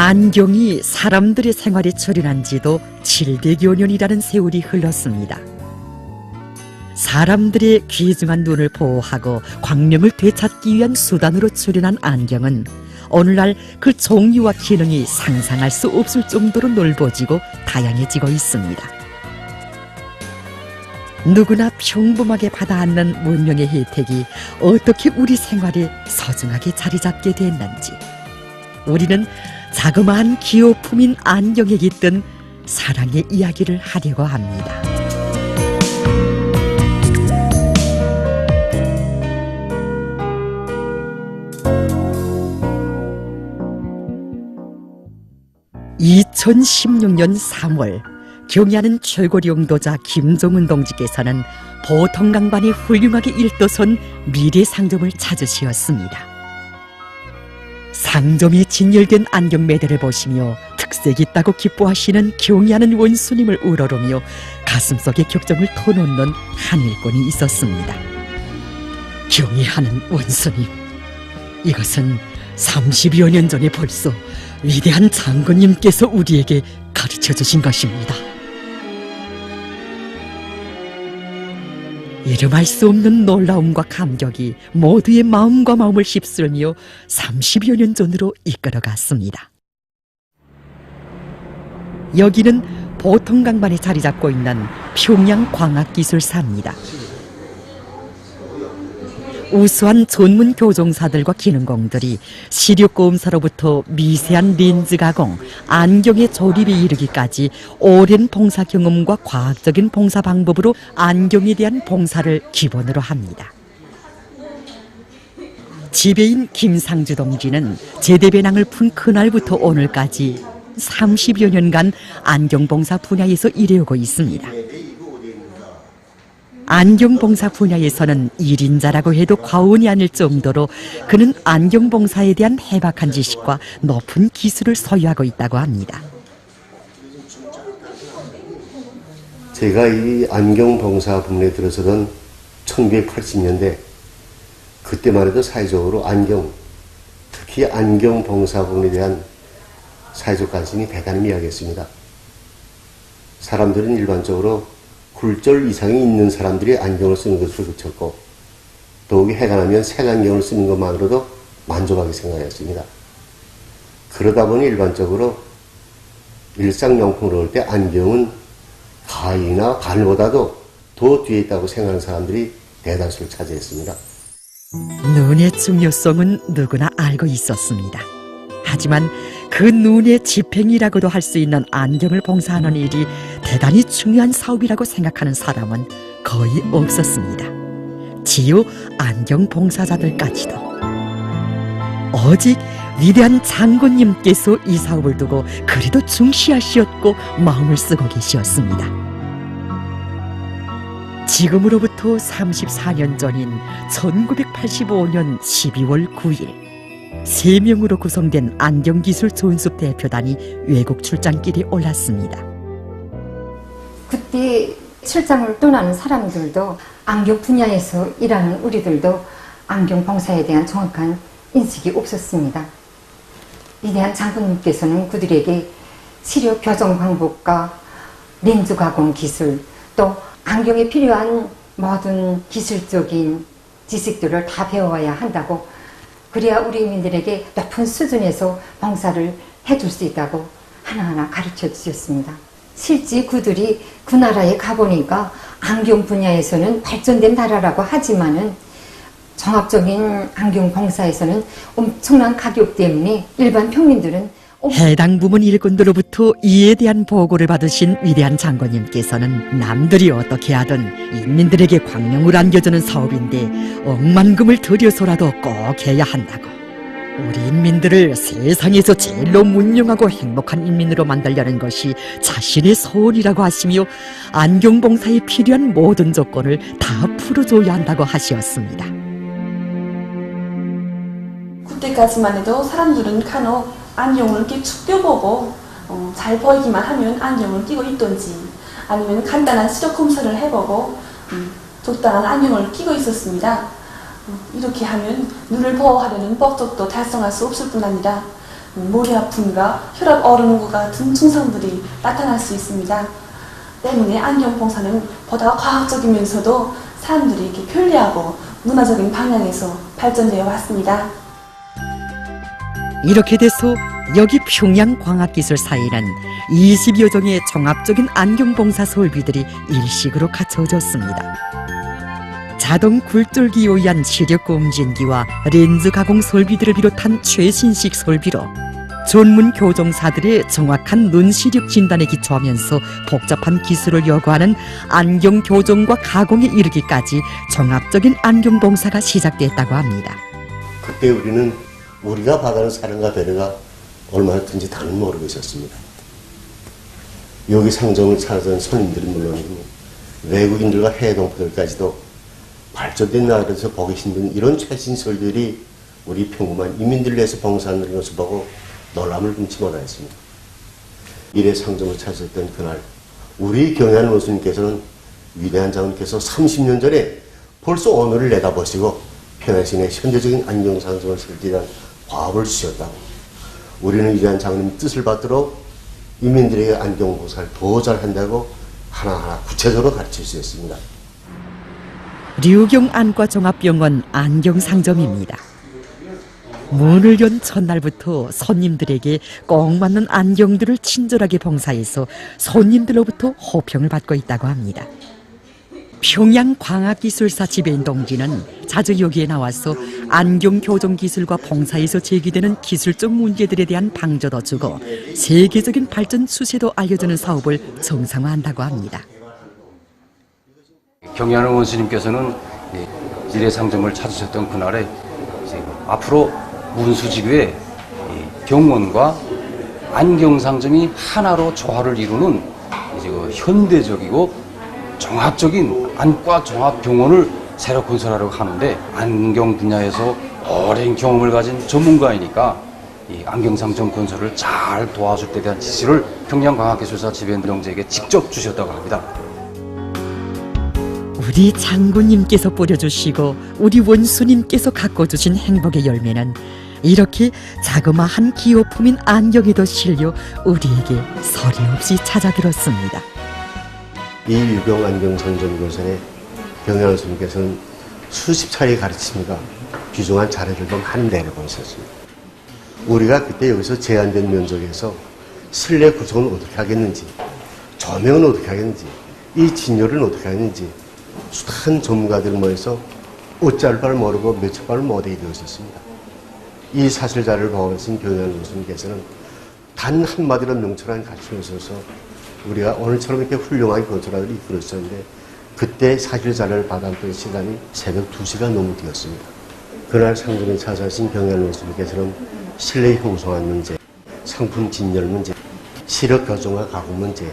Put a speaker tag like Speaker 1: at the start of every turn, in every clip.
Speaker 1: 안경이 사람들의 생활에 출연한 지도 700여 년이라는 세월이 흘렀습니다. 사람들의 귀중한 눈을 보호하고 광명을 되찾기 위한 수단으로 출연한 안경은 오늘날 그 종류와 기능이 상상할 수 없을 정도로 넓어지고 다양해지고 있습니다. 누구나 평범하게 받아안는 문명의 혜택이 어떻게 우리 생활에 소중하게 자리 잡게 됐는지, 우리는 자그마한 기호품인 안경에 깃든 사랑의 이야기를 하려고 합니다. (2016년 3월) 경야는 최고 용도자 김종은 동지께서는 보통강반이 훌륭하게 일떠선 미래상점을 찾으시었습니다. 상점이 진열된 안경 매대를 보시며 특색 있다고 기뻐하시는 경야는 원수님을 우러러며 가슴속에 격정을 터놓는 한 일꾼이 있었습니다. 경애하는 원수님, 이것은 30여 년 전에 벌써 위대한 장군님께서 우리에게 가르쳐 주신 것입니다. 이름할 수 없는 놀라움과 감격이 모두의 마음과 마음을 휩쓸며 30여 년 전으로 이끌어갔습니다. 여기는 보통강반에 자리 잡고 있는 평양광학기술사입니다. 우수한 전문 교정사들과 기능공들이 시력검사로부터 미세한 렌즈 가공, 안경의 조립에 이르기까지 오랜 봉사 경험과 과학적인 봉사 방법으로 안경에 대한 봉사를 기본으로 합니다. 지배인 김상주 동지는 제대배낭을 푼 그날부터 오늘까지 30여 년간 안경봉사 분야에서 일해오고 있습니다. 안경봉사 분야에서는 1인자라고 해도 과언이 아닐 정도로 그는 안경봉사에 대한 해박한 지식과 높은 기술을 소유하고 있다고 합니다.
Speaker 2: 제가 이 안경봉사 부문에 들어서던 1980년대, 그때만 해도 사회적으로 안경, 특히 안경봉사 부문에 대한 사회적 관심이 대단히 미약했습니다. 사람들은 일반적으로 굴절 이상이 있는 사람들이 안경을 쓰는 것을 그쳤고, 더욱이 해가 나면 색안경을 쓰는 것만으로도 만족하게 생각했습니다. 그러다 보니 일반적으로 일상용품을 얻을 때 안경은 가위나 바늘보다도 더 뒤에 있다고 생각하는 사람들이 대다수를 차지했습니다.
Speaker 1: 눈의 중요성은 누구나 알고 있었습니다. 하지만 그 눈의 집행이라고도 할 수 있는 안경을 봉사하는 일이 대단히 중요한 사업이라고 생각하는 사람은 거의 없었습니다. 지요 안경 봉사자들까지도. 오직 위대한 장군님께서 이 사업을 두고 그리도 중시하시었고 마음을 쓰고 계시었습니다. 지금으로부터 34년 전인 1985년 12월 9일 3명으로 구성된 안경기술 전습 대표단이 외국 출장길에 올랐습니다.
Speaker 3: 그때 출장을 떠나는 사람들도, 안경 분야에서 일하는 우리들도 안경 봉사에 대한 정확한 인식이 없었습니다. 위대한 장군님께서는 그들에게 시력 교정 방법과 렌즈 가공 기술, 또 안경에 필요한 모든 기술적인 지식들을 다 배워야 한다고, 그래야 우리 인민들에게 높은 수준에서 봉사를 해줄 수 있다고 하나하나 가르쳐 주셨습니다. 실제 그들이 그 나라에 가보니까 안경 분야에서는 발전된 나라라고 하지만은 종합적인 안경 봉사에서는 엄청난 가격 때문에 일반 평민들은
Speaker 1: 해당 부문 일꾼들로부터 이에 대한 보고를 받으신 위대한 장군님께서는 남들이 어떻게 하든 인민들에게 광명을 안겨주는 사업인데 억만금을 들여서라도 꼭 해야 한다고, 우리 인민들을 세상에서 제일로 문명하고 행복한 인민으로 만들려는 것이 자신의 소원이라고 하시며 안경봉사에 필요한 모든 조건을 다 풀어줘야 한다고 하시었습니다.
Speaker 4: 그때까지만 해도 사람들은 간혹 안경을 이렇게 축 껴보고 잘 보이기만 하면 안경을 끼고 있던지, 아니면 간단한 시력 검사를 해보고 적당한 안경을 끼고 있었습니다. 이렇게 하면 눈을 보호하려는 목적도 달성할 수 없을 뿐 아니라 머리 아픔과 혈압 오르는 것 같은 증상들이 나타날 수 있습니다. 때문에 안경 봉사는 보다 과학적이면서도 사람들이 이렇게 편리하고 문화적인 방향에서 발전되어 왔습니다.
Speaker 1: 이렇게 돼서 여기 평양광학기술사에는 20여 종의 종합적인 안경봉사 설비들이 일식으로 갖춰졌습니다. 자동 굴절기에 의한 시력 검진기와 렌즈 가공 설비들을 비롯한 최신식 설비로 전문 교정사들의 정확한 눈 시력 진단에 기초하면서 복잡한 기술을 요구하는 안경 교정과 가공에 이르기까지 종합적인 안경 봉사가 시작됐다고 합니다.
Speaker 2: 그때 우리는 우리가 받아는 사랑과 배려가 얼마나 큰지 다는 모르고 있었습니다. 여기 상점을 찾아온 손님들은 물론이고 외국인들과 해외 동포들까지도 발전된 나라에서 보기 힘든 이런 최신 설비들이 우리 평범한 인민들을 위해서 봉사하는 것을 보고 놀람을 금치 못하였습니다. 이래 상점을 찾았던 그날 우리 경애하는 원수님께서는 위대한 장군께서 30년 전에 벌써 오늘을 내다보시고 평양시내 현대적인 안경 상점을 설치한 과업을 주셨다고 우리는 위대한 장군님 뜻을 받들어 인민들에게 안경 봉사를 더 잘한다고 하나하나 구체적으로 가르칠 수 있습니다.
Speaker 1: 류경 안과종합병원 안경상점입니다. 문을 연 첫날부터 손님들에게 꼭 맞는 안경들을 친절하게 봉사해서 손님들로부터 호평을 받고 있다고 합니다. 평양광학기술사 지배인 동지는 자주 여기에 나와서 안경 교정 기술과 봉사에서 제기되는 기술적 문제들에 대한 방조도 주고 세계적인 발전 추세도 알려주는 사업을 정상화한다고 합니다.
Speaker 5: 경애하는 원수님께서는 일회 상점을 찾으셨던 그날에 앞으로 문수지구에 경원과 안경상점이 하나로 조화를 이루는 현대적이고 종합적인 안과 종합병원을 새로 건설하려고 하는데 안경 분야에서 오랜 경험을 가진 전문가이니까 이 안경상점 건설을 잘 도와줄 때 대한 지시를 평양광학기술사 지배인 동지에게 직접 주셨다고 합니다.
Speaker 1: 우리 장군님께서 뿌려주시고 우리 원수님께서 가꿔주신 행복의 열매는 이렇게 자그마한 기호품인 안경에도 실려 우리에게 서리 없이 찾아들었습니다.
Speaker 2: 이 유경 안경상점 건설에 경영원 스님께서는 수십 차례 가르치니까 귀중한 자료들도 많이 내려보셨습니다. 우리가 그때 여기서 제한된 면적에서 실내 구성은 어떻게 하겠는지, 조명은 어떻게 하겠는지, 이 진열은 어떻게 하겠는지 수많은 전문가들을 모여서 어찌할 바를 모르고 며칠 바를 못하게 되었습니다. 이 사실자를 보고계신 경영원 스님께서는 단 한마디로 명철한 가르침을 써서 우리가 오늘처럼 이렇게 훌륭하게 건설하기를 이끌었었는데 그때 사실자를 받았던 시간이 새벽 2시가 넘어 되었습니다. 그날 상점에 찾아오신 경영원 스님께서는 실내 형성한 문제, 상품 진열 문제, 시력 교정과 가공 문제,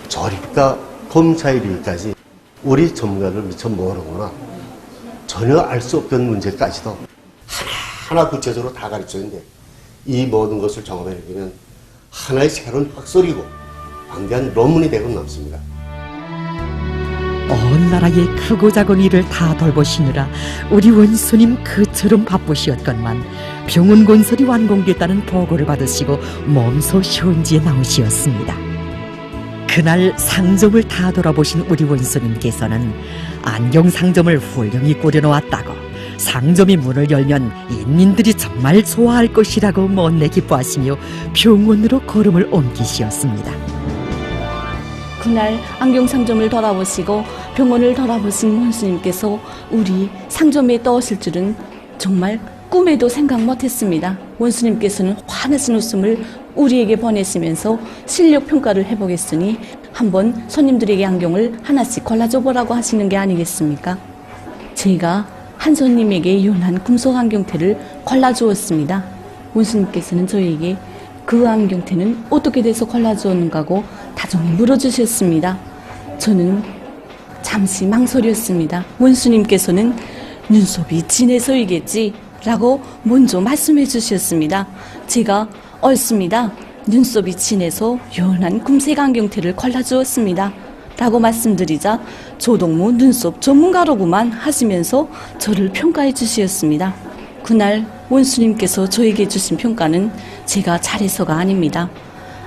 Speaker 2: 조립과 검사에 이르기까지 우리 전문가들 미처 모르거나 전혀 알 수 없던 문제까지도 하나하나 구체적으로 다 가르쳤는데 이 모든 것을 종합해내면 하나의 새로운 학설이고 방대한 논문이 되고 남습니다.
Speaker 1: 온 나라의 크고 작은 일을 다 돌보시느라 우리 원수님 그처럼 바쁘시었건만 병원 건설이 완공됐다는 보고를 받으시고 몸소 현지에 나오시었습니다. 그날 상점을 다 돌아보신 우리 원수님께서는 안경 상점을 훌륭히 꾸려놓았다고 상점이 문을 열면 인민들이 정말 좋아할 것이라고 못내 기뻐하시며 병원으로 걸음을 옮기시었습니다.
Speaker 6: 그날 안경상점을 돌아보시고 병원을 돌아보신 원수님께서 우리 상점에 떠오실 줄은 정말 꿈에도 생각 못했습니다. 원수님께서는 환하신 웃음을 우리에게 보내시면서 실력 평가를 해보겠으니 한번 손님들에게 안경을 하나씩 골라줘 보라고 하시는 게 아니겠습니까? 제가 한 손님에게 이혼한 금속 안경테를 골라주었습니다. 원수님께서는 저에게 그 안경테는 어떻게 돼서 골라주었는가고 다정히 물어주셨습니다. 저는 잠시 망설였습니다. 원수님께서는 눈썹이 진해서이겠지 라고 먼저 말씀해 주셨습니다. 제가 옳습니다. 눈썹이 진해서 연한 금색 안경테를 골라주었습니다. 라고 말씀드리자 조동무 눈썹 전문가로구만 하시면서 저를 평가해 주셨습니다. 그날 원수님께서 저에게 주신 평가는 제가 잘해서가 아닙니다.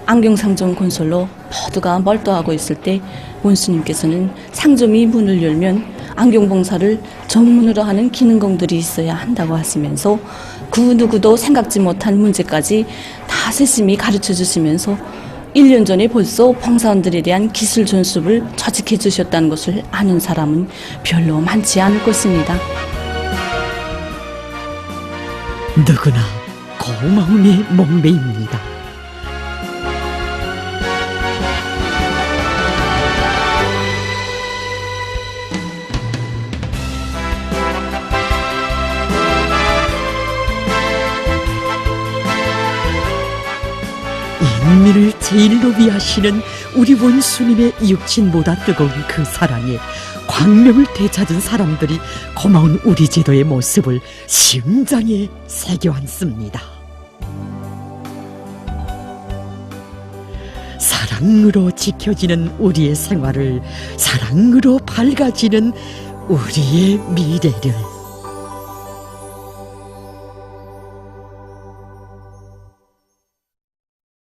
Speaker 6: 안경상점 건설로 모두가 멀떠하고 있을 때 원수님께서는 상점이 문을 열면 안경봉사를 전문으로 하는 기능공들이 있어야 한다고 하시면서 그 누구도 생각지 못한 문제까지 다 세심히 가르쳐 주시면서 1년 전에 벌써 봉사원들에 대한 기술 전수를 처직해 주셨다는 것을 아는 사람은 별로 많지 않을 것입니다.
Speaker 1: 누구나 고마움에 목매입니다. 인민을 제일로 위하시는 우리 원수님의 육신보다 뜨거운 그 사랑에 광명을 되찾은 사람들이 고마운 우리 제도의 모습을 심장에 새겨앉습니다. 사랑으로 지켜지는 우리의 생활을, 사랑으로 밝아지는 우리의 미래를